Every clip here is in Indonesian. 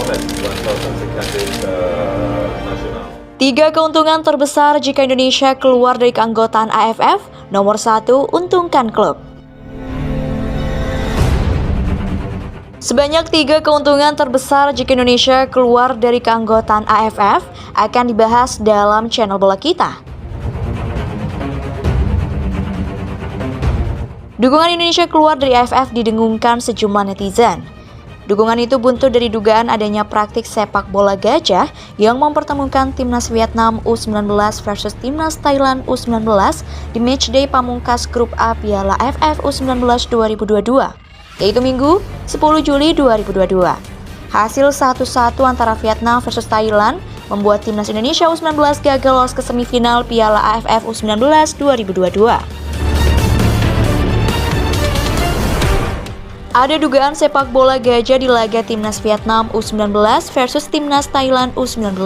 dan bantuan sekaligus nasional. 3 keuntungan terbesar jika Indonesia keluar dari keanggotaan AFF. Nomor 1, untungkan klub. Sebanyak 3 keuntungan terbesar jika Indonesia keluar dari keanggotaan AFF akan dibahas dalam channel bola kita. Dukungan Indonesia keluar dari AFF didengungkan sejumlah netizen. Dukungan itu buntu dari dugaan adanya praktik sepak bola gajah yang mempertemukan timnas Vietnam U19 versus timnas Thailand U19 di matchday pamungkas grup A Piala AFF U19 2022, yaitu Minggu 10 Juli 2022. Hasil 1-1 antara Vietnam versus Thailand membuat timnas Indonesia U19 gagal lolos ke semifinal Piala AFF U19 2022. Ada dugaan sepak bola gajah di laga timnas Vietnam U19 versus timnas Thailand U19.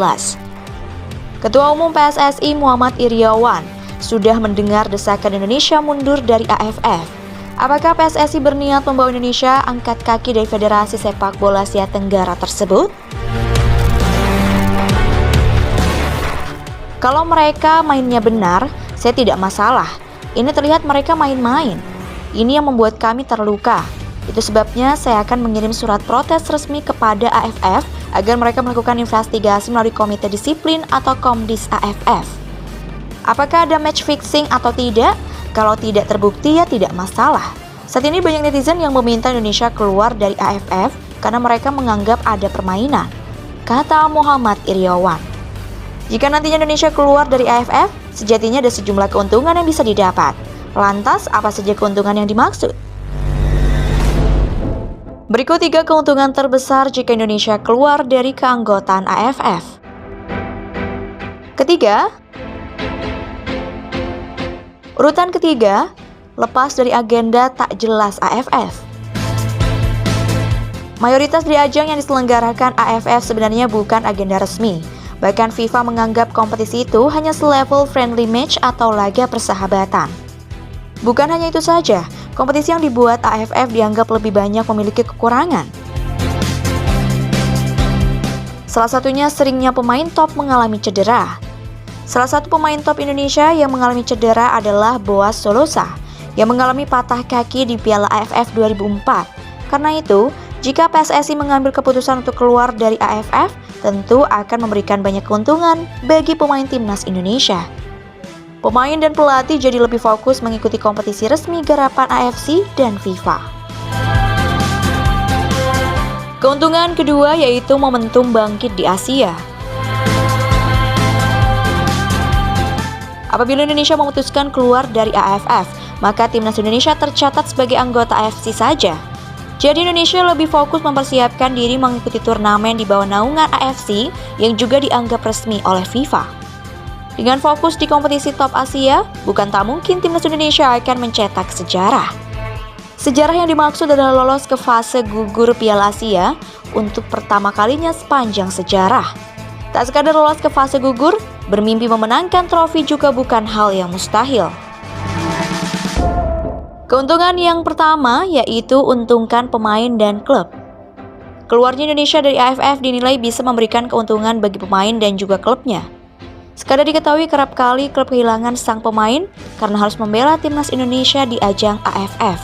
Ketua Umum PSSI Muhammad Iryawan sudah mendengar desakan Indonesia mundur dari AFF. Apakah PSSI berniat membawa Indonesia angkat kaki dari Federasi Sepak Bola Asia Tenggara tersebut? Kalau mereka mainnya benar, saya tidak masalah. Ini terlihat mereka main-main. Ini yang membuat kami terluka. Itu sebabnya saya akan mengirim surat protes resmi kepada AFF agar mereka melakukan investigasi melalui Komite Disiplin atau Komdis AFF. Apakah ada match fixing atau tidak? Kalau tidak terbukti ya tidak masalah. Saat ini banyak netizen yang meminta Indonesia keluar dari AFF karena mereka menganggap ada permainan, kata Muhammad Iryawan. Jika nantinya Indonesia keluar dari AFF, sejatinya ada sejumlah keuntungan yang bisa didapat. Lantas, apa saja keuntungan yang dimaksud? Berikut 3 keuntungan terbesar jika Indonesia keluar dari keanggotaan AFF. Ketiga, urutan ketiga, lepas dari agenda tak jelas AFF. Mayoritas dari ajang yang diselenggarakan AFF sebenarnya bukan agenda resmi. Bahkan FIFA menganggap kompetisi itu hanya selevel friendly match atau laga persahabatan. Bukan hanya itu saja, kompetisi yang dibuat AFF dianggap lebih banyak memiliki kekurangan. Salah satunya seringnya pemain top mengalami cedera. Salah satu pemain top Indonesia yang mengalami cedera adalah Boaz Solosa, yang mengalami patah kaki di Piala AFF 2004. Karena itu, jika PSSI mengambil keputusan untuk keluar dari AFF, tentu akan memberikan banyak keuntungan bagi pemain timnas Indonesia. Pemain dan pelatih jadi lebih fokus mengikuti kompetisi resmi garapan AFC dan FIFA. Keuntungan kedua yaitu momentum bangkit di Asia. Apabila Indonesia memutuskan keluar dari AFF, maka timnas Indonesia tercatat sebagai anggota AFC saja. Jadi Indonesia lebih fokus mempersiapkan diri mengikuti turnamen di bawah naungan AFC yang juga dianggap resmi oleh FIFA. Dengan fokus di kompetisi top Asia, bukan tak mungkin timnas Indonesia akan mencetak sejarah. Sejarah yang dimaksud adalah lolos ke fase gugur Piala Asia untuk pertama kalinya sepanjang sejarah. Tak sekadar lolos ke fase gugur, bermimpi memenangkan trofi juga bukan hal yang mustahil. Keuntungan yang pertama yaitu untungkan pemain dan klub. Keluarnya Indonesia dari AFF dinilai bisa memberikan keuntungan bagi pemain dan juga klubnya. Sekadar diketahui kerap kali klub kehilangan sang pemain karena harus membela timnas Indonesia di ajang AFF.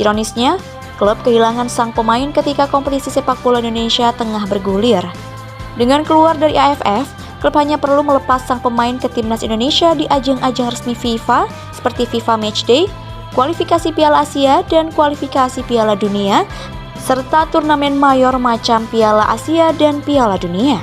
Ironisnya, klub kehilangan sang pemain ketika kompetisi sepak bola Indonesia tengah bergulir. Dengan keluar dari AFF, klub hanya perlu melepas sang pemain ke timnas Indonesia di ajang-ajang resmi FIFA seperti FIFA Matchday, kualifikasi Piala Asia dan kualifikasi Piala Dunia, serta turnamen mayor macam Piala Asia dan Piala Dunia.